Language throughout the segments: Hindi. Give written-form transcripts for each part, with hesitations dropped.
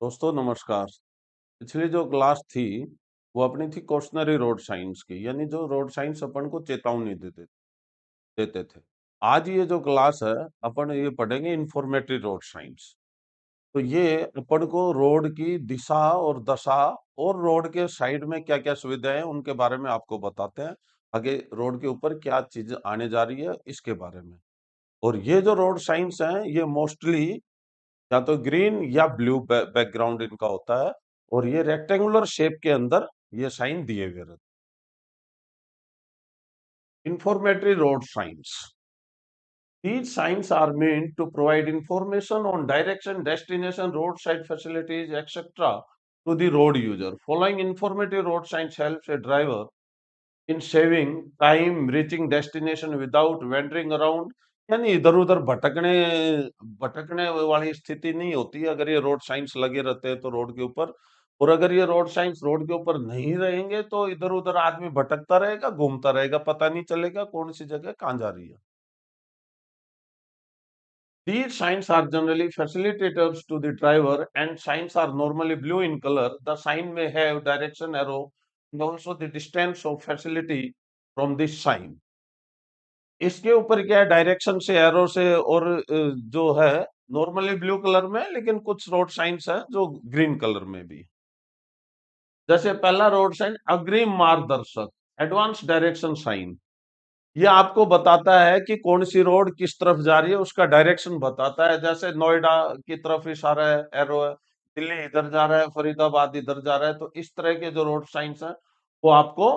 दोस्तों नमस्कार। पिछली जो क्लास थी वो अपनी थी क्वेश्चनरी रोड साइंस की, यानी जो रोड साइंस अपन को चेतावनी देते देते थे। आज ये जो क्लास है अपन ये पढ़ेंगे इंफॉर्मेटरी रोड साइंस। तो ये अपन को रोड की दिशा और दशा और रोड के साइड में क्या क्या सुविधाएं हैं उनके बारे में आपको बताते हैं। आगे रोड के ऊपर क्या चीज आने जा रही है इसके बारे में। और ये जो रोड साइंस है ये मोस्टली या तो ग्रीन या ब्लू बैकग्राउंड इनका होता है और ये रेक्टेंगुलर शेप के अंदर ये साइन दिए हुए रहते हैं। Informatory road science, these signs are meant to provide information on direction, destination, roadside facilities, etc. to the road user. Following informative road signs helps a driver in saving time, reaching destination without wandering around. यानी इधर उधर भटकने भटकने वाली स्थिति नहीं होती है अगर ये रोड साइंस लगे रहते हैं तो रोड के ऊपर। और अगर ये रोड साइंस रोड के ऊपर नहीं रहेंगे तो इधर उधर आदमी भटकता रहेगा, घूमता रहेगा, पता नहीं चलेगा कौन सी जगह कहाँ जा रही है। These signs are generally facilitators to the driver and signs are normally blue in color. The sign may have direction arrow and also the distance of facility from this sign. इसके ऊपर क्या है, डायरेक्शन से एरो से और जो है नॉर्मली ब्लू कलर में, लेकिन कुछ रोड साइंस है जो ग्रीन कलर में भी। जैसे पहला रोड साइन अग्रिम मार्गदर्शक, एडवांस डायरेक्शन साइन। ये आपको बताता है कि कौन सी रोड किस तरफ जा रही है, उसका डायरेक्शन बताता है। जैसे नोएडा की तरफ इशारा है, एरो है, दिल्ली इधर जा रहा है, फरीदाबाद इधर जा रहा है। तो इस तरह के जो रोड साइंस है वो आपको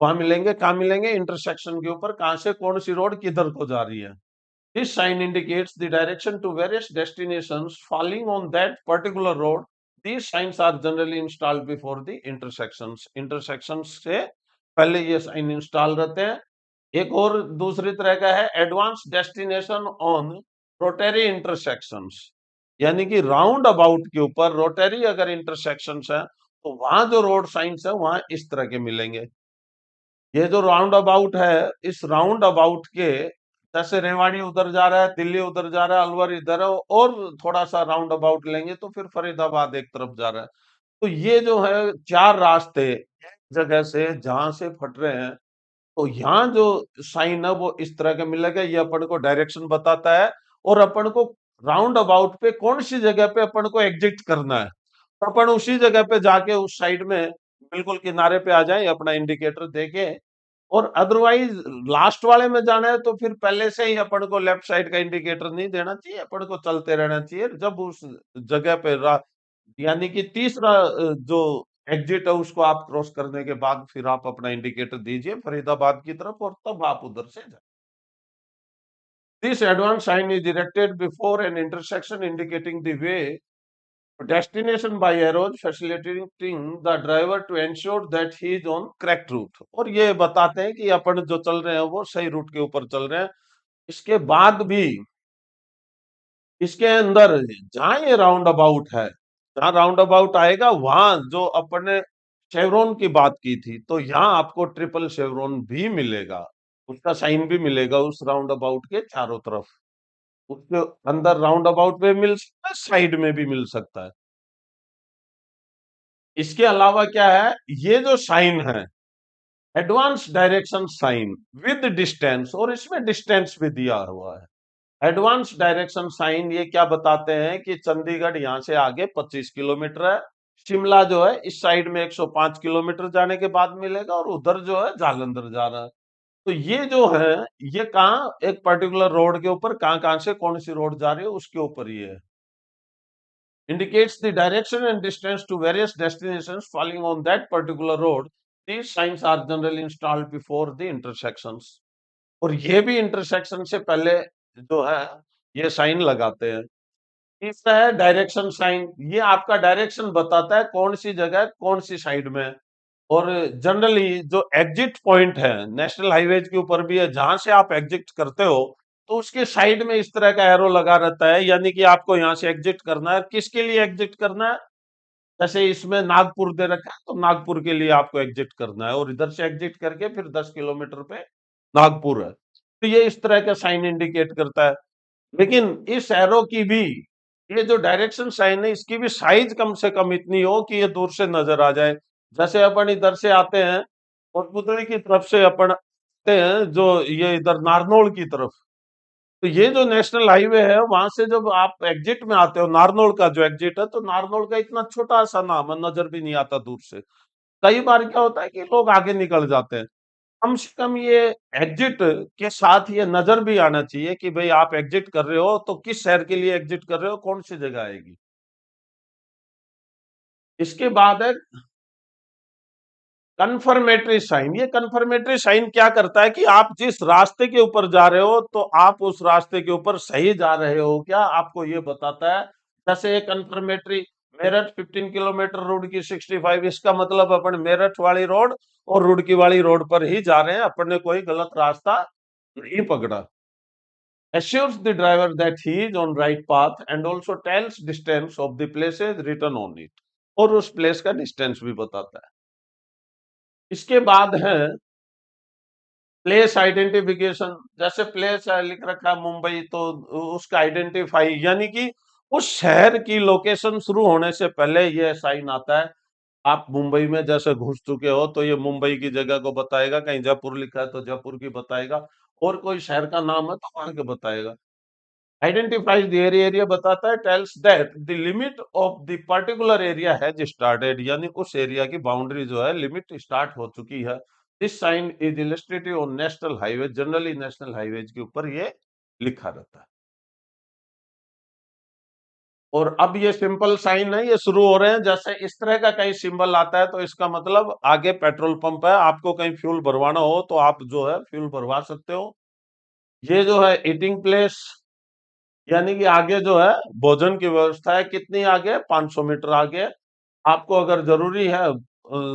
वहां मिलेंगे। कहाँ मिलेंगे? इंटरसेक्शन के ऊपर, कहां से कौन सी रोड किधर को जा रही है। This sign indicates the direction to various destinations following on that particular road. These signs are generally installed before the intersections. Intersections से पहले ये साइन इंस्टॉल रहते हैं। एक और दूसरी तरह का है advance destination on rotary intersections, यानी कि राउंड अबाउट के ऊपर रोटरी अगर इंटरसेक्शंस है तो वहां जो रोड साइंस है वहां इस तरह के मिलेंगे। ये जो राउंड अबाउट है, इस राउंड अबाउट के जैसे रेवाड़ी उधर जा रहा है, दिल्ली उधर जा रहा है, अलवर इधर है, और थोड़ा सा राउंड अबाउट लेंगे तो फिर फरीदाबाद एक तरफ जा रहा है। तो ये जो है चार रास्ते एक जगह से जहां से फट रहे हैं, तो यहाँ जो साइन है वो इस तरह का मिलेगा। ये अपन को डायरेक्शन बताता है और अपन को राउंड अबाउट पे कौन सी जगह पे अपन को एग्जिट करना है, तो अपन उसी जगह पे जाके उस साइड में बिल्कुल किनारे पे आ जाए अपना इंडिकेटर देके। और अदरवाइज लास्ट वाले में जाना है तो फिर पहले से ही अपन को लेफ्ट साइड का इंडिकेटर नहीं देना चाहिए, अपन को चलते रहना चाहिए। जब उस जगह पे यानी कि तीसरा जो एग्जिट है उसको आप क्रॉस करने के बाद फिर आप अपना इंडिकेटर दीजिए फरीदाबाद की तरफ और तब आप उधर से जाए। This advance sign is directed before an intersection indicating the way destination by arrows facilitating the driver to ensure that he is on correct route। और ये बताते हैं कि अपन जो चल रहे हैं वो सही रूट के ऊपर चल रहे हैं। इसके बाद भी इसके अंदर जहां ये राउंड अबाउट है, जहां राउंड अबाउट आएगा वहां जो अपन ने शेवरॉन की बात की थी, तो यहाँ आपको ट्रिपल शेवरॉन भी मिलेगा, उसका साइन भी मिलेगा उस राउंड अबाउट के चारों तरफ। उसके अंदर राउंड अबाउट में मिल सकता है, साइड में भी मिल सकता है। इसके अलावा क्या है, ये जो साइन है advance direction sign with distance, और इसमें डिस्टेंस भी दिया हुआ है। एडवांस डायरेक्शन साइन ये क्या बताते हैं कि चंडीगढ़ यहाँ से आगे 25 किलोमीटर है, शिमला जो है इस साइड में 105 किलोमीटर जाने के बाद मिलेगा, और उधर जो है जालंधर जा रहा है। तो ये जो है ये कहाँ एक पर्टिकुलर रोड के ऊपर कहाँ कहाँ से कौन सी रोड जा रही है उसके ऊपर ये है। Indicates the direction and distance to various destinations falling on that particular road. These signs are generally installed before the intersections। और ये भी इंटरसेक्शन से पहले जो है ये साइन लगाते हैं। तीसरा है डायरेक्शन साइन। ये आपका डायरेक्शन बताता है कौन सी जगह कौन सी साइड में। और जनरली जो एग्जिट पॉइंट है नेशनल हाईवेज के ऊपर भी है, जहां से आप एग्जिट करते हो तो उसके साइड में इस तरह का एरो लगा रहता है, यानी कि आपको यहाँ से एग्जिट करना है। किसके लिए एग्जिट करना है? जैसे इसमें नागपुर दे रखा है तो नागपुर के लिए आपको एग्जिट करना है, और इधर से एग्जिट करके फिर 10 किलोमीटर पे नागपुर है। तो ये इस तरह का साइन इंडिकेट करता है। लेकिन इस एरो की भी ये जो डायरेक्शन साइन है इसकी भी साइज कम से कम इतनी हो कि ये दूर से नजर आ जाए। जैसे अपन इधर से आते हैं और पुतली की तरफ से अपन आते हैं जो ये इधर नारनौल की तरफ, तो ये जो नेशनल हाईवे है वहां से जब आप एग्जिट में आते हो, नारनौल का जो एग्जिट है, तो नारनौल का इतना छोटा सा नाम है, नजर भी नहीं आता दूर से। कई बार क्या होता है कि लोग आगे निकल जाते हैं। कम से कम ये एग्जिट के साथ ये नजर भी आना चाहिए कि भाई आप एग्जिट कर रहे हो तो किस शहर के लिए एग्जिट कर रहे हो, कौन सी जगह आएगी। इसके बाद है कन्फर्मेटरी साइन। ये कन्फर्मेटरी साइन क्या करता है कि आप जिस रास्ते के ऊपर जा रहे हो तो आप उस रास्ते के ऊपर सही जा रहे हो क्या, आपको ये बताता है। जैसे ये कन्फर्मेटरी, मेरठ 15 किलोमीटर रुड़की 65, इसका मतलब अपन मेरठ वाली रोड और रुड़की वाली रोड पर ही जा रहे हैं, अपन ने कोई गलत रास्ता नहीं पकड़ा। assures the driver that he is on right path and also tells distance of the places written on it, और उस प्लेस का डिस्टेंस भी बताता है। इसके बाद है प्लेस आइडेंटिफिकेशन। जैसे प्लेस लिख रखा है मुंबई, तो उसका आइडेंटिफाई यानी कि उस शहर की लोकेशन शुरू होने से पहले ये साइन आता है। आप मुंबई में जैसे घुस चुके हो तो ये मुंबई की जगह को बताएगा, कहीं जयपुर लिखा है तो जयपुर की बताएगा, और कोई शहर का नाम है तो वहां के बताएगा। आइडेंटिफाइज द एरिया बताता है, tells that the limit of the particular area has started, यानी उस एरिया की बाउंड्री जो है, लिमिट स्टार्ट हो चुकी है। This sign is illustrative on national highway, generally national highways के ऊपर ये लिखा रहता है। और अब ये सिंपल साइन है, ये शुरू हो रहे हैं। जैसे इस तरह का कहीं सिंबल आता है तो इसका मतलब आगे पेट्रोल पंप है, आपको कहीं फ्यूल भरवाना हो तो आप जो है फ्यूल भरवा सकते हो। ये जो है ईटिंग प्लेस, यानी कि आगे जो है भोजन की व्यवस्था है। कितनी आगे? 500 मीटर आगे। आपको अगर जरूरी है,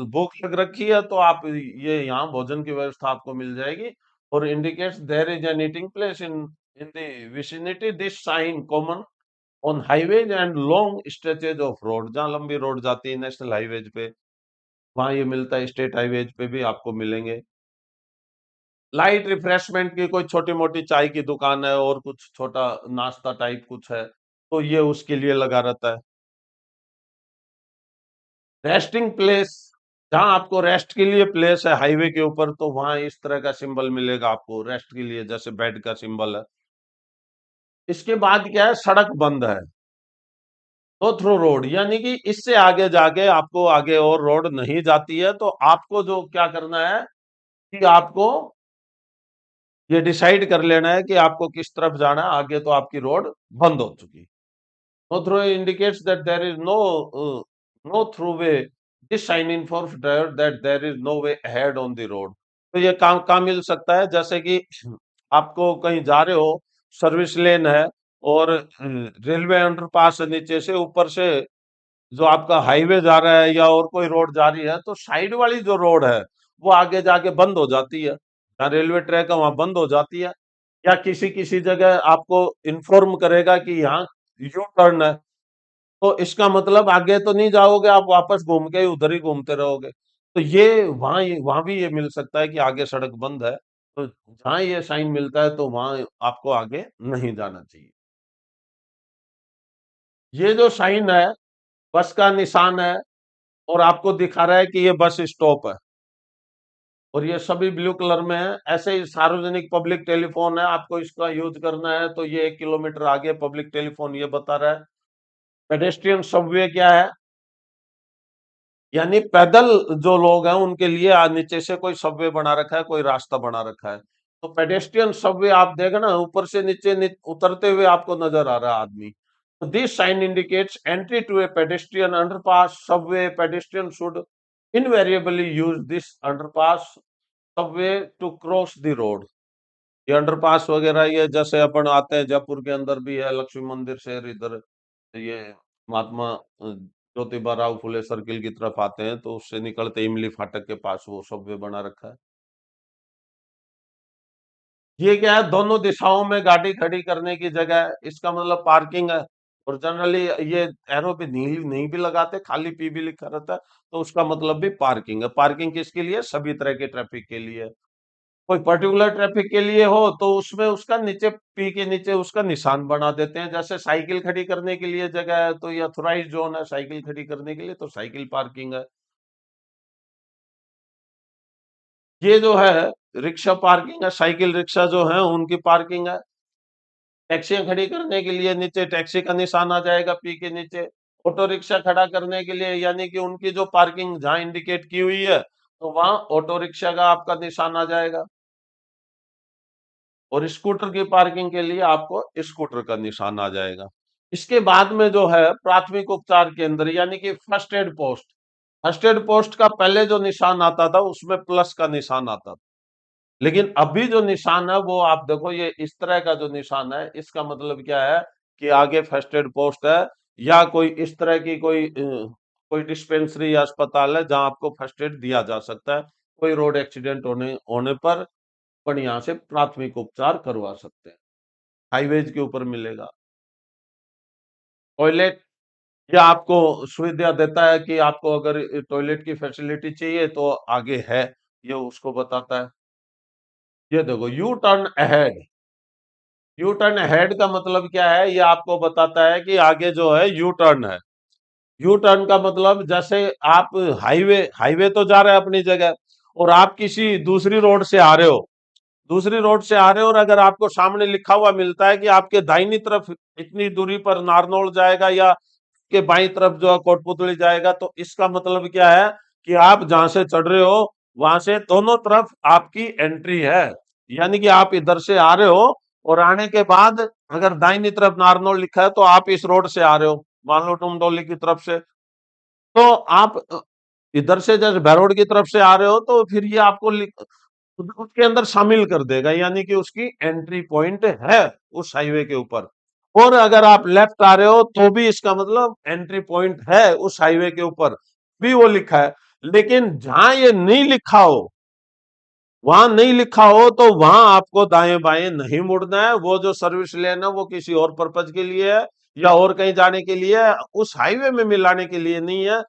भूख लग रखी है, तो आप ये यहाँ भोजन की व्यवस्था आपको मिल जाएगी। और indicates there is an eating place in in the vicinity, this sign common on highways and long stretches of road. जहाँ लंबी रोड जाती है नेशनल हाईवेज पे, वहां ये मिलता है। स्टेट हाईवेज पे भी आपको मिलेंगे। लाइट रिफ्रेशमेंट की कोई छोटी मोटी चाय की दुकान है और कुछ छोटा नाश्ता टाइप कुछ है, तो ये उसके लिए लगा रहता है। रेस्टिंग प्लेस, जहां आपको रेस्ट के लिए प्लेस है हाईवे के ऊपर, तो वहां इस तरह का सिंबल मिलेगा आपको रेस्ट के लिए, जैसे बेड का सिंबल है। इसके बाद क्या है? सड़क बंद है, नो थ्रू रोड, यानी कि इससे आगे जाके आपको आगे और रोड नहीं जाती है। तो आपको जो क्या करना है कि आपको ये डिसाइड कर लेना है कि आपको किस तरफ जाना है। आगे तो आपकी रोड बंद हो चुकी है। No through indicates that there is no through way. This sign informs driver that there is no way ahead on the road. तो ये काम काम मिल सकता है, जैसे कि आपको कहीं जा रहे हो, सर्विस लेन है और रेलवे अंडरपास है नीचे से, ऊपर से जो आपका हाईवे जा रहा है या और कोई रोड जा रही है, तो साइड वाली जो रोड है वो आगे जाके बंद हो जाती है। जहाँ रेलवे ट्रैक है वहां बंद हो जाती है। या किसी किसी जगह आपको इन्फॉर्म करेगा कि यहाँ यू टर्न है, तो इसका मतलब आगे तो नहीं जाओगे, आप वापस घूम के उधर ही घूमते रहोगे। तो ये वहां भी ये मिल सकता है कि आगे सड़क बंद है, तो जहां ये साइन मिलता है तो वहां आपको आगे नहीं जाना चाहिए। ये जो साइन है बस का निशान है, और आपको दिखा रहा है कि ये बस स्टॉप है, और ये सभी ब्लू कलर में है। ऐसे ही सार्वजनिक पब्लिक टेलीफोन है, आपको इसका यूज करना है तो ये 1 किलोमीटर आगे पब्लिक टेलीफोन ये बता रहा है। पेडेस्ट्रियन सबवे क्या है? यानी पैदल जो लोग हैं उनके लिए नीचे से कोई सबवे बना रखा है, कोई रास्ता बना रखा है। तो पेडेस्ट्रियन सबवे आप देखो ना, ऊपर से नीचे उतरते हुए आपको नजर आ रहा है आदमी। तो this sign indicates entry to a pedestrian underpass subway. Pedestrian should invariably use this underpass subway to cross the road. ये अंडरपास वगैरह ये जैसे अपन आते हैं, जयपुर के अंदर भी है लक्ष्मी मंदिर शहर, इधर ये महात्मा ज्योतिबा राव फुले सर्किल की तरफ आते हैं तो उससे निकलते इमली फाटक के पास वो सबवे बना रखा है। ये क्या है? दोनों दिशाओं में गाड़ी खड़ी करने की जगह है, इसका मतलब पार्किंग है। और जनरली ये एरो पे नीली नहीं भी लगाते, खाली पी भी लिखा रहता है, तो उसका मतलब भी पार्किंग है। पार्किंग किसके लिए? सभी तरह के ट्रैफिक के लिए। कोई पर्टिकुलर ट्रैफिक के लिए हो तो उसमें उसका नीचे पी के नीचे उसका निशान बना देते हैं। जैसे साइकिल खड़ी करने के लिए जगह है तो ये ऑथोराइज जोन है साइकिल खड़ी करने के लिए, तो साइकिल पार्किंग है। ये जो है रिक्शा पार्किंग है, साइकिल रिक्शा जो है उनकी पार्किंग है। टैक्सियां खड़ी करने के लिए नीचे टैक्सी का निशान आ जाएगा पी के नीचे। ऑटो रिक्शा खड़ा करने के लिए यानी कि उनकी जो पार्किंग जहां इंडिकेट की हुई है तो वहां ऑटो रिक्शा का आपका निशान आ जाएगा। और स्कूटर की पार्किंग के लिए आपको स्कूटर का निशान आ जाएगा। इसके बाद में जो है प्राथमिक उपचार केंद्र यानी कि first aid post. First aid post का पहले जो निशान आता था उसमें प्लस का निशान आता था, लेकिन अभी जो निशान है वो आप देखो, ये इस तरह का जो निशान है इसका मतलब क्या है कि आगे फर्स्ट एड पोस्ट है या कोई इस तरह की कोई डिस्पेंसरी या अस्पताल है जहां आपको फर्स्ट एड दिया जा सकता है। कोई रोड एक्सीडेंट होने होने पर अपन यहाँ से प्राथमिक उपचार करवा सकते हैं। हाईवेज के ऊपर मिलेगा। टॉयलेट, यह आपको सुविधा देता है कि आपको अगर टॉयलेट की फैसिलिटी चाहिए तो आगे है, ये उसको बताता है। ये देखो U turn ahead. U turn ahead का मतलब क्या है, ये आपको बताता है कि आगे जो है यू टर्न है। यू टर्न का मतलब जैसे आप हाईवे हाईवे तो जा रहे हैं अपनी जगह, और आप किसी दूसरी रोड से आ रहे हो, दूसरी रोड से आ रहे हो और अगर आपको सामने लिखा हुआ मिलता है कि आपके दाहिनी तरफ इतनी दूरी पर नारनौल जाएगा या के बाईं तरफ जो है कोटपुतली जाएगा, तो इसका मतलब क्या है कि आप जहां से चढ़ रहे हो वहां से दोनों तरफ आपकी एंट्री है। यानी कि आप इधर से आ रहे हो और आने के बाद अगर दाहिनी तरफ नारनौल लिखा है तो आप इस रोड से आ रहे हो, मान लो डुमडोली की तरफ से, तो आप इधर से जैसे भैरोड की तरफ से आ रहे हो तो फिर ये आपको उसके अंदर शामिल कर देगा, यानी कि उसकी एंट्री पॉइंट है उस हाईवे के ऊपर। और अगर आप लेफ्ट आ रहे हो तो भी इसका मतलब एंट्री पॉइंट है उस हाईवे के ऊपर, भी वो लिखा है। लेकिन जहां ये नहीं लिखा हो, वहां नहीं लिखा हो तो वहां आपको दाएं बाएं नहीं मुड़ना है। वो जो सर्विस लेन है वो किसी और पर्पज के लिए है या और कहीं जाने के लिए है, उस हाईवे में मिलाने के लिए नहीं है।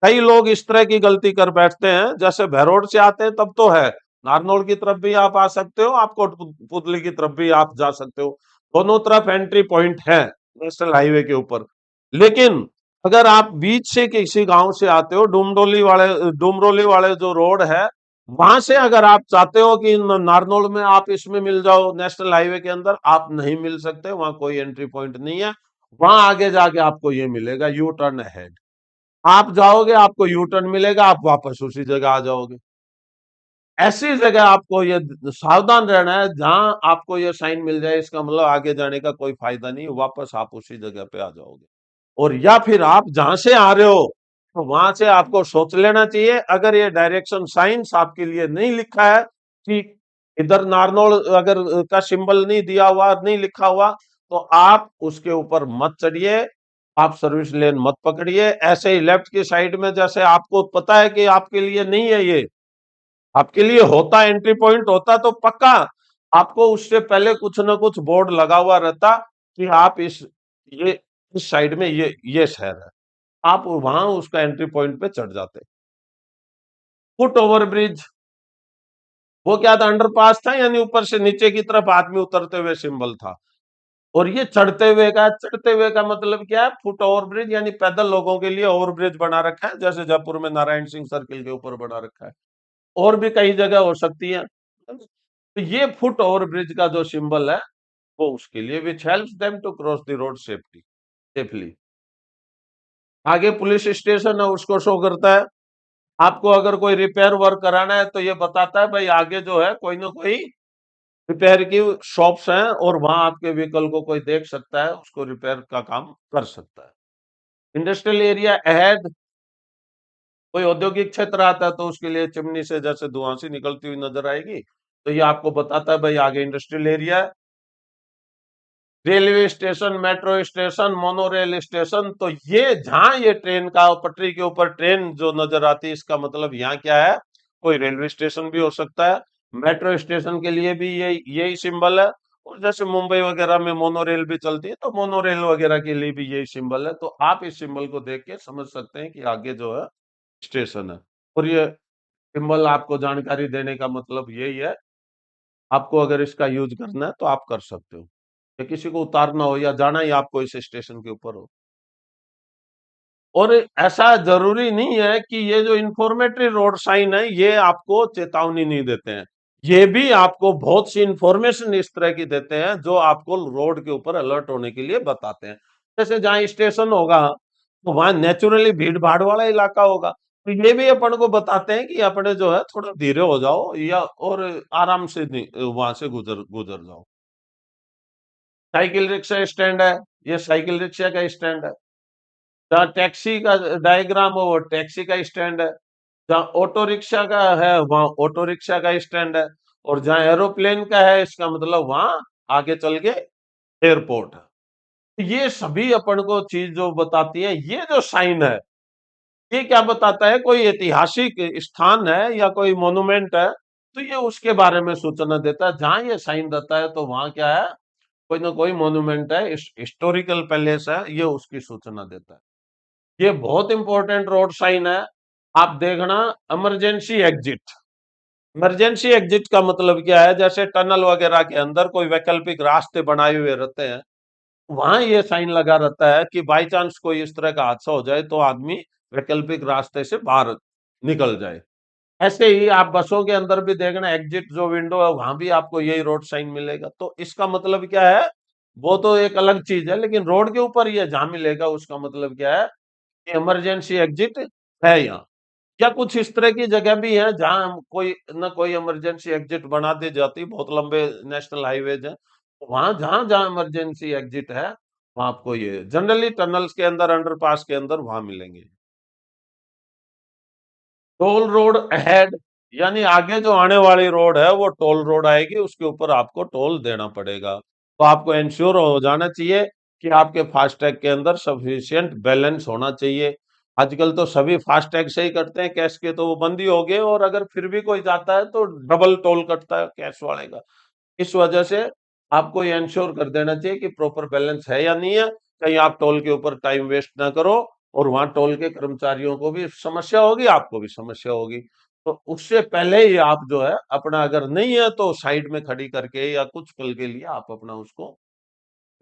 कई लोग इस तरह की गलती कर बैठते हैं, जैसे भैरोड से आते हैं तब तो है, नारनौल की तरफ भी आप आ सकते हो, आप कोटपुतली की तरफ भी आप जा सकते हो, दोनों तरफ एंट्री पॉइंट है नेशनल हाईवे के ऊपर। लेकिन अगर आप बीच से किसी गांव से आते हो, डुमरोली वाले जो रोड है वहां से अगर आप चाहते हो कि नारनौल में आप इसमें मिल जाओ नेशनल हाईवे के अंदर, आप नहीं मिल सकते, वहां कोई एंट्री पॉइंट नहीं है। वहां आगे जाके आपको ये मिलेगा यू टर्न अहेड। आप जाओगे आपको यू टर्न मिलेगा, आप वापस उसी जगह आ जाओगे। ऐसी जगह आपको ये सावधान रहना है, जहां आपको ये साइन मिल जाए इसका मतलब आगे जाने का कोई फायदा नहीं, वापस आप उसी जगह पे आ जाओगे। और या फिर आप जहां से आ रहे हो तो वहां से आपको सोच लेना चाहिए, अगर ये डायरेक्शन साइंस आपके लिए नहीं लिखा है कि इधर नारनौल अगर का सिंबल नहीं दिया हुआ, नहीं लिखा हुआ, तो आप उसके ऊपर मत चढ़िए, आप सर्विस लेन मत पकड़िए। ऐसे ही लेफ्ट की साइड में जैसे आपको पता है कि आपके लिए नहीं है ये, आपके लिए होता एंट्री पॉइंट होता तो पक्का आपको उससे पहले कुछ ना कुछ बोर्ड लगा हुआ रहता कि आप ये इस साइड में ये शहर है, आप वहां उसका एंट्री पॉइंट पे चढ़ जाते। फुट ओवर ब्रिज, वो क्या था, अंडरपास था, यानी ऊपर से नीचे की तरफ आदमी उतरते हुए सिंबल था। और ये चढ़ते हुए का मतलब क्या है, फुट ओवर ब्रिज यानी पैदल लोगों के लिए ओवर ब्रिज बना रखा है, जैसे जयपुर में नारायण सिंह सर्किल के ऊपर बना रखा है, और भी कई जगह हो सकती है। तो ये फुट ओवर ब्रिज का जो सिंबल है वो उसके लिए which helps them to cross the road safely. आगे पुलिस स्टेशन है उसको शो करता है। आपको अगर कोई रिपेयर वर्क कराना है तो ये बताता है भाई आगे जो है कोई ना कोई रिपेयर की शॉप्स हैं और वहां आपके व्हीकल को कोई देख सकता है, उसको रिपेयर का काम कर सकता है। इंडस्ट्रियल एरिया अहेड, कोई औद्योगिक क्षेत्र आता है तो उसके लिए चिमनी से जैसे धुआं सी निकलती हुई नजर आएगी, तो ये आपको बताता है भाई आगे इंडस्ट्रियल एरिया है। Railway station, metro station, monorail station, तो ये जहां ये ट्रेन का पटरी के ऊपर ट्रेन जो नजर आती है इसका मतलब यहाँ क्या है, कोई रेलवे स्टेशन भी हो सकता है। मेट्रो स्टेशन के लिए भी यही सिंबल है। और जैसे मुंबई वगैरह में मोनोरेल भी चलती है तो मोनोरेल वगैरह के लिए भी यही सिंबल है, तो आप इस सिंबल को देख के समझ सकते हैं कि आगे जो है स्टेशन है। और ये सिंबल आपको जानकारी देने का मतलब यही है आपको अगर इसका यूज करना है तो आप कर सकते हो, या किसी को उतारना हो या जाना ही आपको इस स्टेशन के ऊपर हो। और ऐसा जरूरी नहीं है कि ये जो इंफॉर्मेटरी रोड साइन है ये आपको चेतावनी नहीं देते हैं, ये भी आपको बहुत सी इंफॉर्मेशन इस तरह की देते हैं जो आपको रोड के ऊपर अलर्ट होने के लिए बताते हैं। जैसे जहां स्टेशन होगा तो वहां नेचुरली भीड़ भाड़ वाला इलाका होगा, तो ये भी अपन को बताते हैं कि अपने जो है थोड़ा धीरे हो जाओ या और आराम से वहां से गुजर गुजर जाओ। साइकिल रिक्शा स्टैंड है, ये साइकिल रिक्शा का स्टैंड है। जहाँ टैक्सी का डायग्राम हो वो टैक्सी का स्टैंड है। जहाँ ऑटो रिक्शा का है वहां ऑटो रिक्शा का स्टैंड है। और जहाँ एरोप्लेन का है इसका मतलब वहां आगे चल के एयरपोर्ट है। तो ये सभी अपन को चीज जो बताती है, ये जो साइन है ये क्या बताता है, कोई ऐतिहासिक स्थान है या कोई मोन्यूमेंट है तो ये उसके बारे में सूचना देता है। जहां ये साइन रहता है तो वहां क्या है, कोई ना कोई मोन्यूमेंट है, हिस्टोरिकल पैलेस है, ये उसकी सूचना देता है। ये बहुत इंपॉर्टेंट रोड साइन है। आप देखना, इमरजेंसी एग्जिट। इमरजेंसी एग्जिट का मतलब क्या है, जैसे टनल वगैरह के अंदर कोई वैकल्पिक रास्ते बनाए हुए रहते हैं, वहां ये साइन लगा रहता है कि बाई चांस कोई इस तरह का हादसा हो जाए तो आदमी वैकल्पिक रास्ते से बाहर निकल जाए। ऐसे ही आप बसों के अंदर भी देखना, एग्जिट जो विंडो है वहां भी आपको यही रोड साइन मिलेगा। तो इसका मतलब क्या है, वो तो एक अलग चीज है, लेकिन रोड के ऊपर ये जहां मिलेगा उसका मतलब क्या है कि इमरजेंसी एग्जिट है यहाँ। या कुछ इस तरह की जगह भी है जहां कोई ना कोई इमरजेंसी एग्जिट बना दी जाती, बहुत लंबे नेशनल हाईवेज हैं, वहां जहां जहां इमरजेंसी एग्जिट है वहां आपको ये जनरली टनल्स के अंदर, अंडरपास के अंदर वहां मिलेंगे। टोल रोड अहेड, यानी आगे जो आने वाली रोड है वो टोल रोड आएगी, उसके ऊपर आपको टोल देना पड़ेगा। तो आपको इंश्योर हो जाना चाहिए कि आपके फास्टैग के अंदर सफिशिएंट बैलेंस होना चाहिए। आजकल तो सभी फास्टैग से ही करते हैं, कैश के तो वो बंद ही हो गए, और अगर फिर भी कोई जाता है तो डबल टोल कटता है कैश वाले का। इस वजह से आपको ये इंश्योर कर देना चाहिए कि प्रॉपर बैलेंस है या नहीं है, कहीं आप टोल के ऊपर टाइम वेस्ट ना करो और वहां टोल के कर्मचारियों को भी समस्या होगी, आपको भी समस्या होगी। तो उससे पहले ही आप जो है अपना, अगर नहीं है तो साइड में खड़ी करके या कुछ पल के लिए आप अपना उसको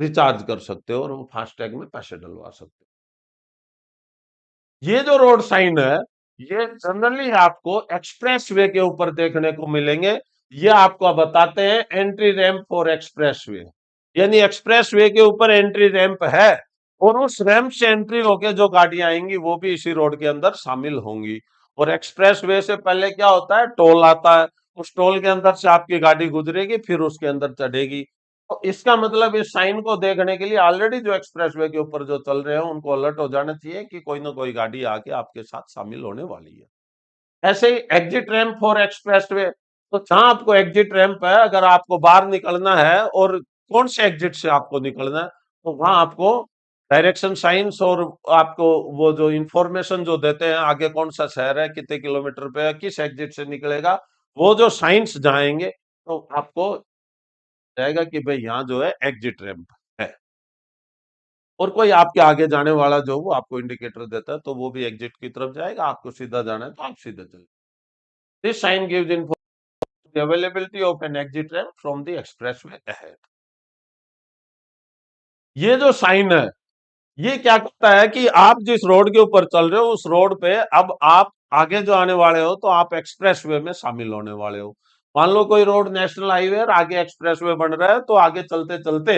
रिचार्ज कर सकते हो और वो फास्टैग में पैसे डलवा सकते हो। ये जो रोड साइन है ये जनरली आपको एक्सप्रेस वे के ऊपर देखने को मिलेंगे। ये आपको बताते हैं entry ramp for express way, यानी एक्सप्रेस वे के ऊपर एंट्री रैंप है और उस रैंप से एंट्री होके जो गाड़ियां आएंगी वो भी इसी रोड के अंदर शामिल होंगी। और एक्सप्रेस वे से पहले क्या होता है, टोल आता है, उस टोल के अंदर से आपकी गाड़ी गुजरेगी फिर उसके अंदर चढ़ेगी। तो इसका मतलब इस साइन को देखने के लिए ऑलरेडी जो एक्सप्रेसवे के ऊपर जो चल रहे हैं उनको अलर्ट हो जाना चाहिए कि कोई ना कोई गाड़ी आके आपके साथ शामिल होने वाली है। ऐसे ही एग्जिट रैंप फॉर एक्सप्रेसवे, तो जहां आपको एग्जिट रैंप है, अगर आपको बाहर निकलना है और कौन से एग्जिट से आपको निकलना है तो वहां आपको डायरेक्शन साइंस और आपको वो जो इंफॉर्मेशन जो देते हैं आगे कौन सा शहर है, कितने किलोमीटर पे है, किस एग्जिट से निकलेगा, वो जो साइंस जाएंगे तो आपको जाएगा कि भाई यहाँ जो है एग्जिट रैंप है। और कोई आपके आगे जाने वाला जो वो आपको इंडिकेटर देता है तो वो भी एग्जिट की तरफ जाएगा, आपको सीधा जाना है तो आप सीधे चले। This sign gives information the availability of an exit ramp from the expressway ahead. ये जो साइन है ये क्या करता है कि आप जिस रोड के ऊपर चल रहे हो उस रोड पे अब आप आगे जो आने वाले हो तो आप एक्सप्रेसवे में शामिल होने वाले हो। मान लो कोई रोड नेशनल हाईवे और आगे एक्सप्रेसवे बन रहा है तो आगे चलते चलते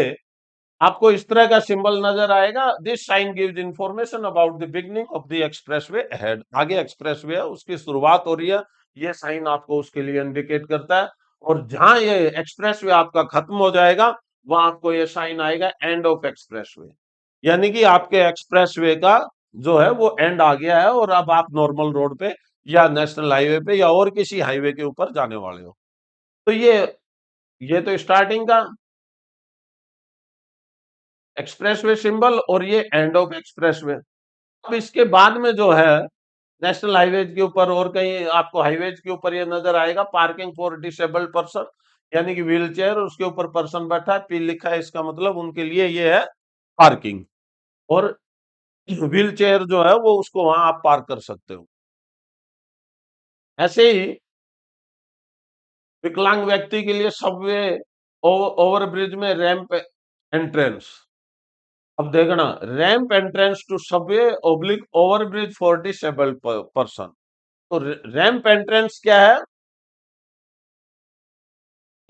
आपको इस तरह का सिंबल नजर आएगा, this sign gives information about the beginning of the expressway ahead. आगे एक्सप्रेसवे है उसकी शुरुआत हो रही है, ये साइन आपको उसके लिए इंडिकेट करता है। और जहां ये एक्सप्रेसवे आपका खत्म हो जाएगा वहां आपको ये साइन आएगा एंड ऑफ एक्सप्रेसवे, यानी कि आपके एक्सप्रेसवे का जो है वो एंड आ गया है और अब आप नॉर्मल रोड पे या नेशनल हाईवे पे या और किसी हाईवे के ऊपर जाने वाले हो। तो ये तो स्टार्टिंग का एक्सप्रेसवे सिंबल और ये एंड ऑफ एक्सप्रेसवे। अब इसके बाद में जो है नेशनल हाईवेज के ऊपर और कहीं आपको हाईवेज के ऊपर ये नजर आएगा पार्किंग फॉर डिसेबल्ड पर्सन, यानी कि व्हील चेयर उसके ऊपर पर्सन बैठा है, पी लिखा है, इसका मतलब उनके लिए ये है पार्किंग। और व्हील चेयर जो है वो उसको वहां आप पार्क कर सकते हो। ऐसे ही विकलांग व्यक्ति के लिए सबवे, ओवरब्रिज में रैंप एंट्रेंस। अब देखना, ramp entrance to subway oblique overbridge for disabled person. तो रैंप एंट्रेंस क्या है?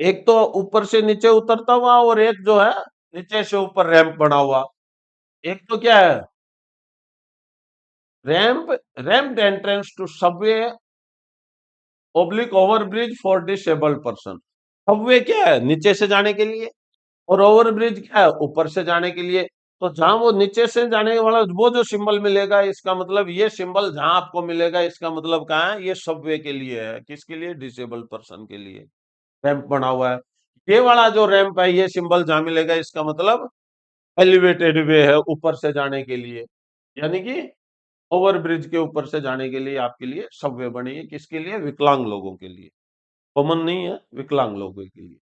एक तो ऊपर से नीचे उतरता हुआ, और एक जो है नीचे से ऊपर रैंप बना हुआ। एक तो क्या है? Ramp, ramp entrance to subway oblique overbridge for disabled person. Subway क्या है? नीचे से जाने के लिए, और ओवरब्रिज क्या है? ऊपर से जाने के लिए। तो जहां वो नीचे से जाने वाला वो जो सिंबल मिलेगा, इसका मतलब ये सिंबल जहां आपको मिलेगा, इसका मतलब कहाँ है? ये सबवे के लिए है। किसके लिए? डिसेबल्ड पर्सन के लिए रैंप बना हुआ है। ये वाला जो रैंप है, ये सिंबल जहां मिलेगा, इसका मतलब एलिवेटेड वे है, ऊपर से जाने के लिए। यानी कि ओवर ब्रिज के ऊपर से जाने के लिए आपके लिए सबवे बनी है। किसके लिए? विकलांग लोगों के लिए। कॉमन नहीं है, विकलांग लोगों के लिए।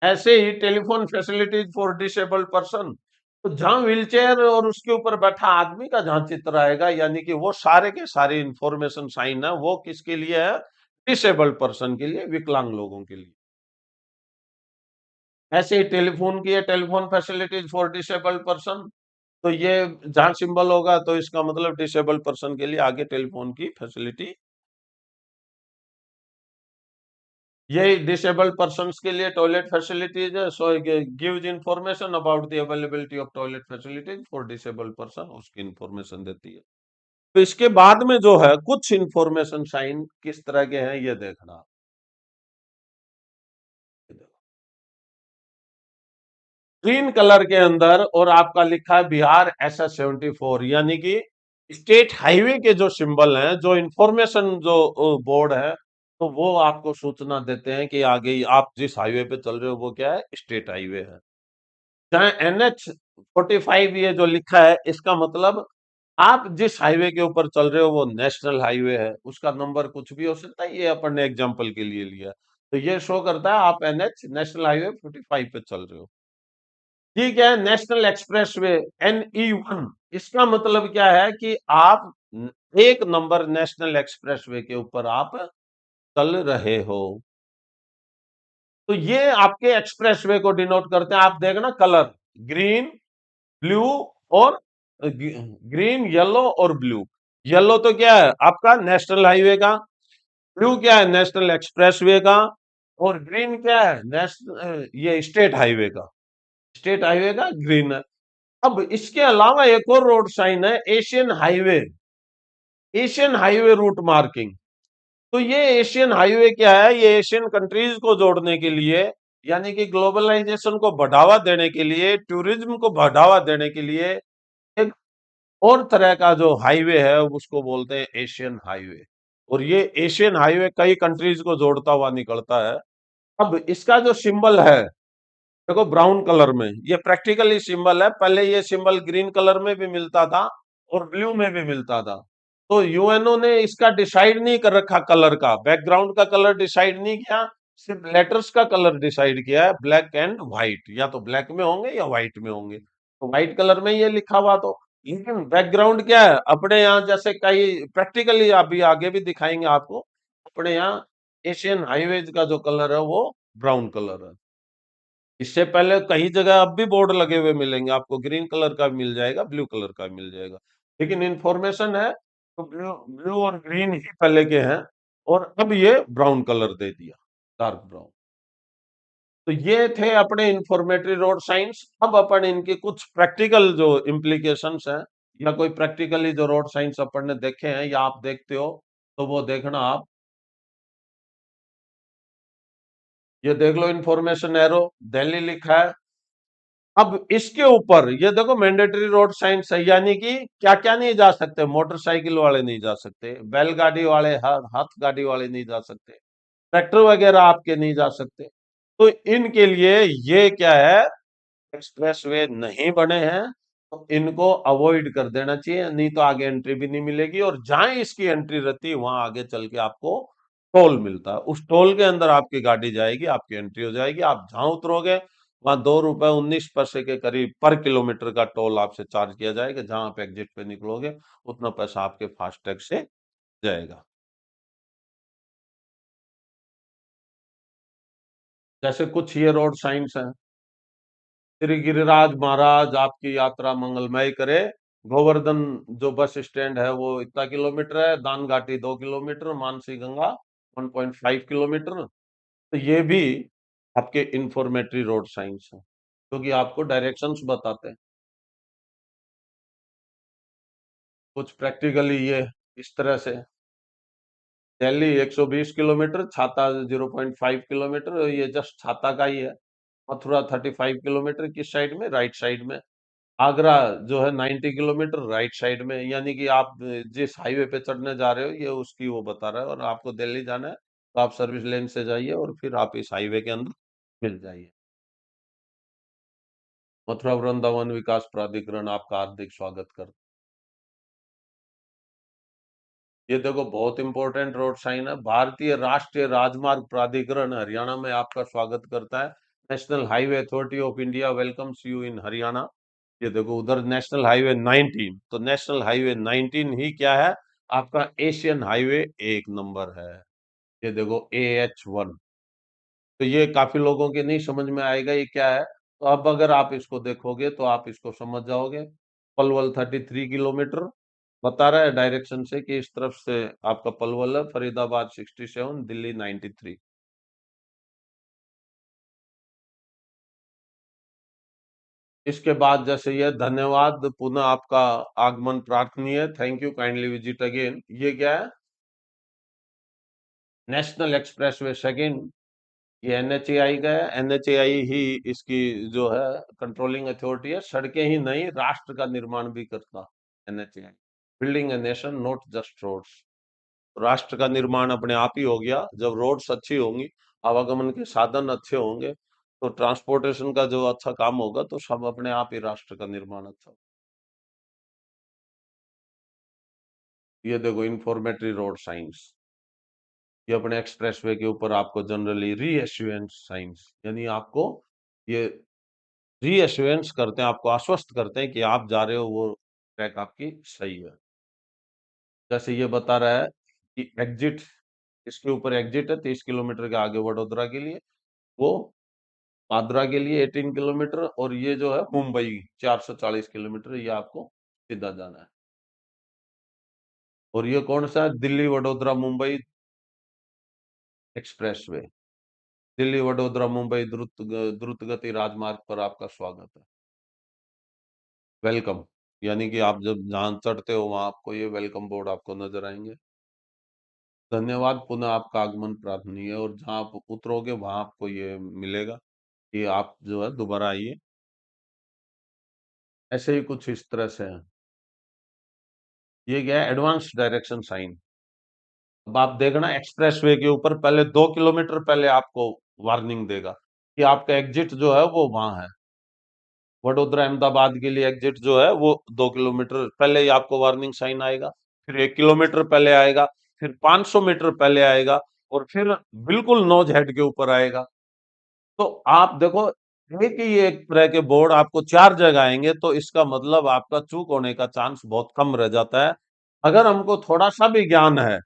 ऐसे ही telephone facilities for disabled person, तो जहां व्हीलचेयर और उसके ऊपर बैठा आदमी का जहां चित्र आएगा, यानी कि वो सारे के सारे इंफॉर्मेशन साइन है, वो किसके लिए है? डिसेबल्ड पर्सन के लिए, विकलांग लोगों के लिए। ऐसे ही टेलीफोन की है, telephone facilities for disabled person. तो ये जहां सिंबल होगा, तो इसका मतलब डिसेबल्ड पर्सन के लिए आगे टेलीफोन की फैसिलिटी। ये डिसेबल्ड पर्सन्स के लिए टॉयलेट फैसिलिटीज है। So gives information about the availability of toilet facilities for disabled person, उसकी इंफॉर्मेशन देती है। तो इसके बाद में जो है कुछ इंफॉर्मेशन साइन किस तरह के हैं, ये देखना। ग्रीन कलर के अंदर और आपका लिखा है बिहार SS-74, यानी कि स्टेट हाईवे के जो सिंबल हैं, जो इंफॉर्मेशन जो बोर्ड है, तो वो आपको सूचना देते हैं कि आगे आप जिस हाईवे पे चल रहे हो वो क्या है? स्टेट हाईवे है। चाहे NH-45 ये जो लिखा है, इसका मतलब आप जिस हाईवे के ऊपर चल रहे हो वो नेशनल हाईवे है। उसका नंबर कुछ भी हो सकता है, ये अपन ने एग्जाम्पल के लिए लिया। तो ये शो करता है आप NH नेशनल हाईवे 45 पे चल रहे हो। ठीक है, नेशनल एक्सप्रेसवे NE1, इसका मतलब क्या है? कि आप एक नंबर नेशनल एक्सप्रेसवे के ऊपर आप चल रहे हो। तो ये आपके एक्सप्रेसवे को डिनोट करते हैं। आप देखना कलर, ग्रीन, ब्लू और ग्रीन, येलो और ब्लू। येलो तो क्या है? आपका नेशनल हाईवे का। ब्लू क्या है? नेशनल एक्सप्रेसवे का। और ग्रीन क्या है? नेशनल, ये स्टेट हाईवे का। स्टेट हाईवे का ग्रीन है। अब इसके अलावा एक और रोड साइन है, Asian highway, Asian highway route marking. तो ये एशियन हाईवे क्या है? ये एशियन कंट्रीज को जोड़ने के लिए, यानी कि ग्लोबलाइजेशन को बढ़ावा देने के लिए, टूरिज्म को बढ़ावा देने के लिए एक और तरह का जो हाईवे है, उसको बोलते हैं एशियन हाईवे। और ये एशियन हाईवे कई कंट्रीज को जोड़ता हुआ निकलता है। अब इसका जो सिंबल है, देखो ब्राउन कलर में, ये प्रैक्टिकली सिंबल है। पहले ये सिंबल ग्रीन कलर में भी मिलता था और ब्लू में भी मिलता था। तो यूएनओ ने इसका डिसाइड नहीं कर रखा, कलर का, बैकग्राउंड का कलर डिसाइड नहीं किया, सिर्फ लेटर्स का कलर डिसाइड किया है, ब्लैक एंड व्हाइट। या तो ब्लैक में होंगे या व्हाइट में होंगे। तो व्हाइट कलर में ये लिखा हुआ, तो लेकिन बैकग्राउंड क्या है अपने यहाँ? जैसे कई प्रैक्टिकली अभी आगे भी दिखाएंगे आपको, अपने यहाँ एशियन हाईवेज का जो कलर है वो ब्राउन कलर है। इससे पहले कई जगह अब भी बोर्ड लगे हुए मिलेंगे आपको, ग्रीन कलर का भी मिल जाएगा, ब्लू कलर का भी मिल जाएगा। लेकिन इंफॉर्मेशन है तो ब्लू, ब्लू और ग्रीन ही पहले के हैं, और अब ये ब्राउन कलर दे दिया, डार्क ब्राउन। तो ये थे अपने इंफॉर्मेटरी रोड साइंस। अब अपन इनके कुछ प्रैक्टिकल जो इम्प्लीकेशंस हैं, या कोई प्रैक्टिकली जो रोड साइंस अपन ने देखे हैं या आप देखते हो, तो वो देखना आप। ये देख लो, इंफॉर्मेशन एरो, दिल्ली लिखा है। अब इसके ऊपर ये देखो, मैंडेटरी रोड साइंस है, यानी कि क्या क्या नहीं जा सकते? मोटरसाइकिल वाले नहीं जा सकते, बैलगाड़ी वाले, हाथ गाड़ी वाले नहीं जा सकते, ट्रैक्टर वगैरह आपके नहीं जा सकते। तो इनके लिए ये क्या है? एक्सप्रेसवे नहीं बने हैं, तो इनको अवॉइड कर देना चाहिए, नहीं तो आगे एंट्री भी नहीं मिलेगी। और जहां इसकी एंट्री रहती है, वहां आगे चल के आपको टोल मिलता है। उस टोल के अंदर आपकी गाड़ी जाएगी, आपकी एंट्री हो जाएगी। आप जहां उतरोगे वहां 2 रुपए 19 पैसे के करीब पर किलोमीटर का टोल आपसे चार्ज किया जाएगा। जहां आप एग्जिट पे निकलोगे, उतना पैसा आपके फास्टैग से जाएगा। जैसे कुछ ये रोड साइंस हैं। श्री गिरिराज महाराज आपकी यात्रा मंगलमय करे। गोवर्धन जो बस स्टैंड है वो इतना किलोमीटर है। दान घाटी 2 किलोमीटर। मानसी गंगा 1.5 किलोमीटर। तो ये भी आपके इंफॉर्मेटरी रोड साइंस है, क्योंकि आपको डायरेक्शंस बताते हैं। कुछ प्रैक्टिकली ये इस तरह से। दिल्ली 120 किलोमीटर, छाता 0.5 किलोमीटर, ये जस्ट छाता का ही है। मथुरा 35 किलोमीटर किस साइड में? राइट साइड में। आगरा जो है 90 किलोमीटर राइट साइड में। यानी कि आप जिस हाईवे पे चढ़ने जा रहे हो ये उसकी वो बता रहा है। और आपको दिल्ली जाना है तो आप सर्विस लेन से जाइए और फिर आप इस हाईवे के अंदर मिल जाइए। मथुरा वृंदावन विकास प्राधिकरण आपका हार्दिक स्वागत करता है। ये देखो बहुत इंपॉर्टेंट रोड साइन है। भारतीय राष्ट्रीय राजमार्ग प्राधिकरण हरियाणा में आपका स्वागत करता है। National highway authority of India welcomes you in Haryana. ये देखो उधर नेशनल हाईवे 19। तो नेशनल हाईवे 19 ही क्या है? आपका एशियन हाईवे 1 नंबर है। ये देखो AH1। तो ये काफी लोगों के नहीं समझ में आएगा ये क्या है। तो अब अगर आप इसको देखोगे तो आप इसको समझ जाओगे। पलवल 33 किलोमीटर बता रहा है डायरेक्शन से कि इस तरफ से आपका पलवल है। फरीदाबाद 67, दिल्ली 93। इसके बाद जैसे ये धन्यवाद पुनः आपका आगमन प्रार्थनीय, thank you kindly visit again. ये क्या है? National expressway second. ये NHAI का है। NHAI ही इसकी जो है कंट्रोलिंग अथॉरिटी है। सड़कें ही नहीं राष्ट्र का निर्माण भी करता NHAI। Building a nation not just roads. राष्ट्र का निर्माण अपने आप ही हो गया जब रोड्स अच्छी होंगी, आवागमन के साधन अच्छे होंगे, तो ट्रांसपोर्टेशन का जो अच्छा काम होगा तो सब अपने आप ही राष्ट्र का निर्माण अच्छा होगा। ये देखो इंफॉर्मेटरी रोड साइंस। ये अपने एक्सप्रेसवे के ऊपर आपको जनरली रीएश्योरेंस साइंस, यानी आपको ये रीएश्योरेंस करते हैं, आपको आश्वस्त करते हैं कि आप जा रहे हो वो ट्रैक आपकी सही है। जैसे ये बता रहा है कि एग्जिट, इसके ऊपर एग्जिट है 30 किलोमीटर के आगे वडोदरा के लिए, वो आगरा के लिए 18 किलोमीटर, और ये जो है मुंबई 440 किलोमीटर, ये आपको सीधा जाना है। और ये कौन सा है? दिल्ली वडोदरा मुंबई एक्सप्रेसवे। दिल्ली वडोदरा मुंबई द्रुत गति राजमार्ग पर आपका स्वागत है। वेलकम। यानी कि आप जब जहां चढ़ते हो वहां आपको ये वेलकम बोर्ड आपको नजर आएंगे। धन्यवाद पुनः आपका आगमन प्रार्थनीय है। और जहां आप उतरोगे वहां आपको ये मिलेगा कि आप जो है दोबारा आइए। ऐसे ही कुछ इस तरह से है। ये क्या है? Advance direction sign. अब आप देखना एक्सप्रेसवे के ऊपर पहले 2 किलोमीटर पहले आपको वार्निंग देगा कि आपका एग्जिट जो है वो वहां है। वडोदरा अहमदाबाद के लिए एग्जिट जो है वो 2 किलोमीटर पहले ही आपको वार्निंग साइन आएगा। फिर 1 किलोमीटर पहले आएगा। फिर 500 मीटर पहले आएगा। और फिर बिल्कुल नोज हेड के ऊपर आएगा। तो आप देखो एक ही एक तरह के बोर्ड आपको 4 जगह आएंगे, तो इसका मतलब आपका चूक होने का चांस बहुत कम रह जाता है। अगर हमको थोड़ा सा भी ज्ञान है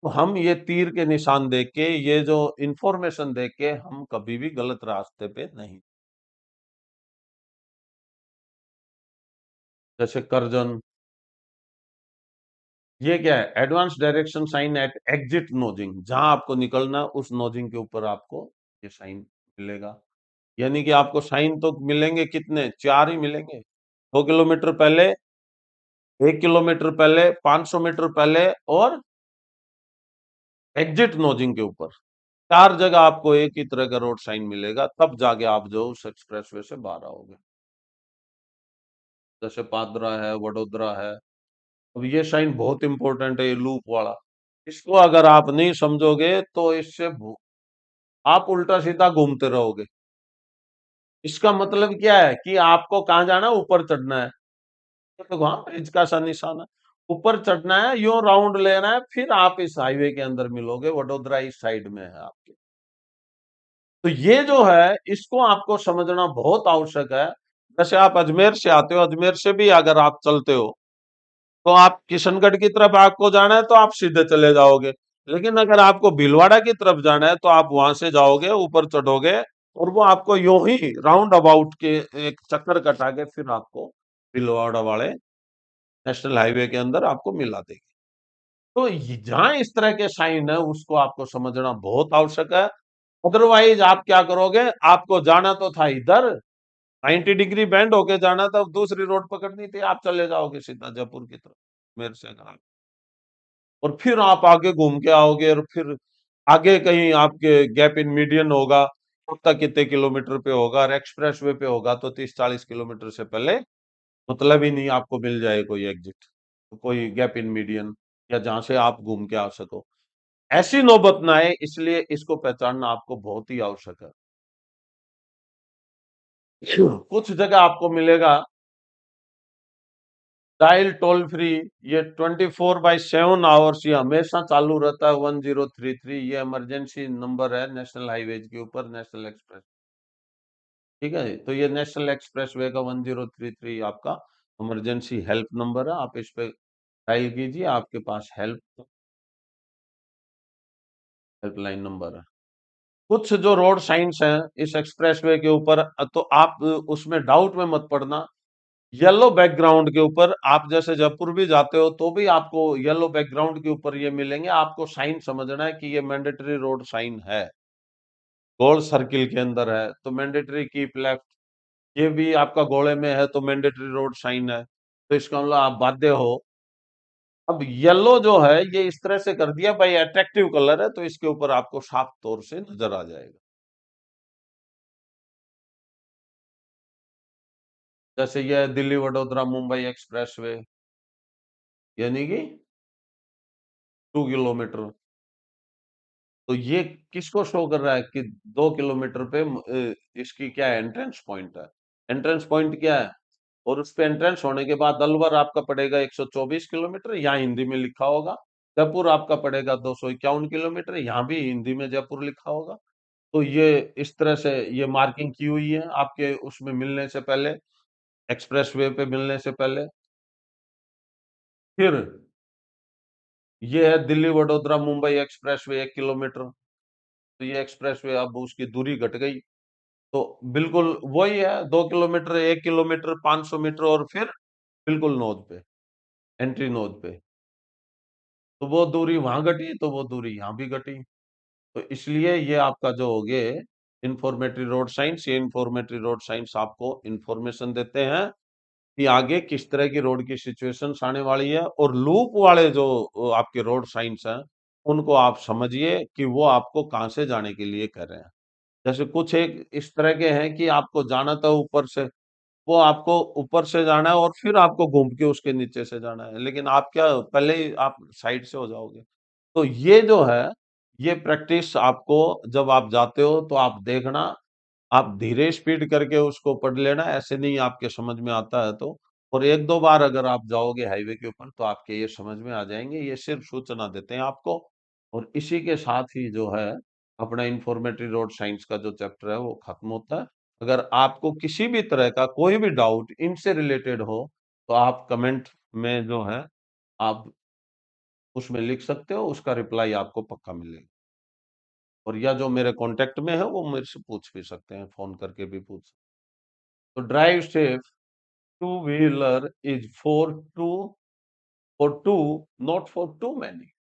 तो हम ये तीर के निशान देख के, ये जो इंफॉर्मेशन देख के, हम कभी भी गलत रास्ते पे नहीं। जैसे करजन, ये क्या है? Advance direction sign at exit nosing. जहां आपको निकलना है, उस नोजिंग के ऊपर आपको ये साइन मिलेगा। यानी कि आपको साइन तो मिलेंगे कितने? 4 ही मिलेंगे। 2 किलोमीटर पहले, 1 किलोमीटर पहले, 500 मीटर पहले, और एग्जिट नोजिंग के ऊपर। 4 जगह आपको एक ही तरह का रोड साइन मिलेगा, तब जाके आप जो उस एक्सप्रेसवे से बाहर आओगे। जैसे पादरा है, वडोदरा है। अब ये साइन बहुत इंपॉर्टेंट है, ये लूप वाला। इसको अगर आप नहीं समझोगे तो इससे आप उल्टा सीधा घूमते रहोगे। इसका मतलब क्या है कि आपको कहाँ जाना है? ऊपर चढ़ना है। तो देखो हाँ, ब्रिज का सा निशान है। ऊपर चढ़ना है, यूं राउंड लेना है, फिर आप इस हाईवे के अंदर मिलोगे। वडोदरा इस साइड में है आपके। तो ये जो है इसको आपको समझना बहुत आवश्यक है। जैसे आप अजमेर से आते हो, अजमेर से भी अगर आप चलते हो तो आप किशनगढ़ की तरफ आपको जाना है तो आप सीधे चले जाओगे। लेकिन अगर आपको भीलवाड़ा की तरफ जाना है तो आप वहां से जाओगे, ऊपर चढ़ोगे और वो आपको यूं ही राउंड अबाउट के एक चक्कर कटा के फिर आपको भीलवाड़ा वाले नेशनल हाईवे के अंदर आपको मिला देगी। तो जहां इस तरह के साइन है उसको आपको समझना बहुत आवश्यक है। अदरवाइज आप क्या करोगे, आपको जाना तो था इधर, 90 डिग्री बैंड होके जाना था, दूसरी रोड पकड़नी थी, आप चले जाओगे सीधा जयपुर की तरफ मेरे से अगर और फिर आप आगे घूम के आओगे और फिर आगे कहीं आपके गैप इन मीडियन होगा, तब तक कितने किलोमीटर पे होगा, और एक्सप्रेस वे पे होगा तो 30-40 किलोमीटर से पहले मतलब ही नहीं आपको मिल जाए कोई एग्जिट, कोई गैप इन मीडियन, या जहां से आप घूम के आ सको। ऐसी नौबत ना आए, इसलिए इसको पहचानना आपको बहुत ही आवश्यक है। कुछ जगह आपको मिलेगा डायल टोल फ्री, ये 24/7 आवर्स ये हमेशा चालू रहता है, 1033, ये इमरजेंसी नंबर है नेशनल हाईवेज के ऊपर, नेशनल एक्सप्रेस। ठीक है, तो ये नेशनल एक्सप्रेस वे का 1033 आपका इमरजेंसी हेल्प नंबर है, आप इस पे डायल कीजिए, आपके पास हेल्पलाइन नंबर है। कुछ जो रोड साइंस हैं इस एक्सप्रेसवे के ऊपर, तो आप उसमें डाउट में मत पड़ना। येलो बैकग्राउंड के ऊपर आप जैसे जयपुर भी जाते हो तो भी आपको येलो बैकग्राउंड के ऊपर ये मिलेंगे, आपको साइन समझना है कि ये मैंडेटरी रोड साइन है, गोल सर्किल के अंदर है तो मैंडेटरी कीप लेफ्ट, ये भी आपका गोले में है तो मैंडेटरी रोड साइन है, तो इसका मतलब आप बाध्य हो। अब येलो जो है ये इस तरह से कर दिया भाई, अट्रैक्टिव कलर है तो इसके ऊपर आपको साफ तौर से नजर आ जाएगा। जैसे ये दिल्ली वडोदरा मुंबई एक्सप्रेस वे, यानी कि 2 किलोमीटर, तो ये किसको शो कर रहा है कि 2 किलोमीटर पे इसकी क्या है, एंट्रेंस पॉइंट है। एंट्रेंस पॉइंट क्या है, और उस पे एंट्रेंस होने के बाद अलवर आपका पड़ेगा 124 किलोमीटर, यहाँ हिंदी में लिखा होगा। जयपुर आपका पड़ेगा 251 किलोमीटर, यहाँ भी हिंदी में जयपुर लिखा होगा। तो ये इस तरह से ये मार्किंग की हुई है आपके उसमें मिलने से पहले, एक्सप्रेस वे पे मिलने से पहले। फिर ये है Delhi Vadodara Mumbai express way 1 kilometre, तो ये एक्सप्रेस वे अब उसकी दूरी घट गई, तो बिल्कुल वही है, 2 किलोमीटर, 1 किलोमीटर, 500 मीटर और फिर बिल्कुल नोद पे, एंट्री नोद पे, तो वो दूरी वहां घटी तो वो दूरी यहाँ भी घटी। तो इसलिए ये आपका जो हो गए इंफॉर्मेटरी रोड साइंस, ये इंफॉर्मेटरी रोड साइंस आपको इंफॉर्मेशन देते हैं कि आगे किस तरह की रोड की सिचुएशन आने वाली है, और लूप वाले जो आपके रोड साइंस हैं उनको आप समझिए कि वो आपको कहाँ से जाने के लिए कर रहे हैं। जैसे कुछ एक इस तरह के हैं कि आपको जाना था ऊपर से, वो आपको ऊपर से जाना है और फिर आपको घूम के उसके नीचे से जाना है, लेकिन आप क्या पहले ही आप साइड से हो जाओगे। तो ये जो है, ये प्रैक्टिस आपको जब आप जाते हो तो आप देखना, आप धीरे स्पीड करके उसको पढ़ लेना, ऐसे नहीं आपके समझ में आता है तो, और एक दो बार अगर आप जाओगे हाईवे के ऊपर तो आपके ये समझ में आ जाएंगे, ये सिर्फ सूचना देते हैं आपको। और इसी के साथ ही जो है अपना इंफॉर्मेटरी रोड साइंस का जो चैप्टर है वो खत्म होता है। अगर आपको किसी भी तरह का कोई भी डाउट इनसे रिलेटेड हो तो आप कमेंट में जो है आप उसमें लिख सकते हो, उसका रिप्लाई आपको पक्का मिलेगा। और या जो मेरे कांटेक्ट में है वो मेरे से पूछ भी सकते हैं, फोन करके भी पूछ सकते हैं। तो drive safe, two wheeler is for two, not for too many.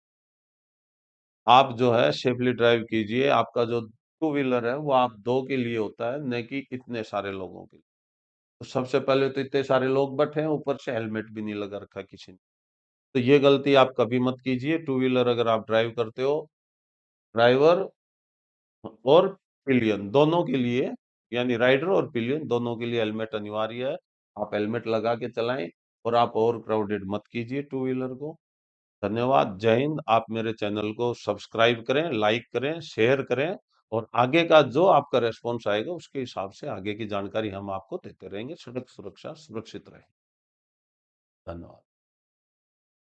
आप जो है सेफली ड्राइव कीजिए, आपका जो टू व्हीलर है वो आप दो के लिए होता है, न कि इतने सारे लोगों के लिए। तो सबसे पहले तो इतने सारे लोग बैठे हैं, ऊपर से हेलमेट भी नहीं लगा रखा किसी ने, तो ये गलती आप कभी मत कीजिए। टू व्हीलर अगर आप ड्राइव करते हो, ड्राइवर और पिलियन दोनों के लिए, यानी राइडर और पिलियन दोनों के लिए हेलमेट अनिवार्य है। आप हेलमेट लगा के चलाएं और आप ओवर क्राउडेड मत कीजिए टू व्हीलर को। धन्यवाद, जय हिंद। आप मेरे चैनल को सब्सक्राइब करें, लाइक करें, शेयर करें, और आगे का जो आपका रेस्पॉन्स आएगा उसके हिसाब से आगे की जानकारी हम आपको देते रहेंगे। सड़क सुरक्षा सुरक्षित रहे। धन्यवाद।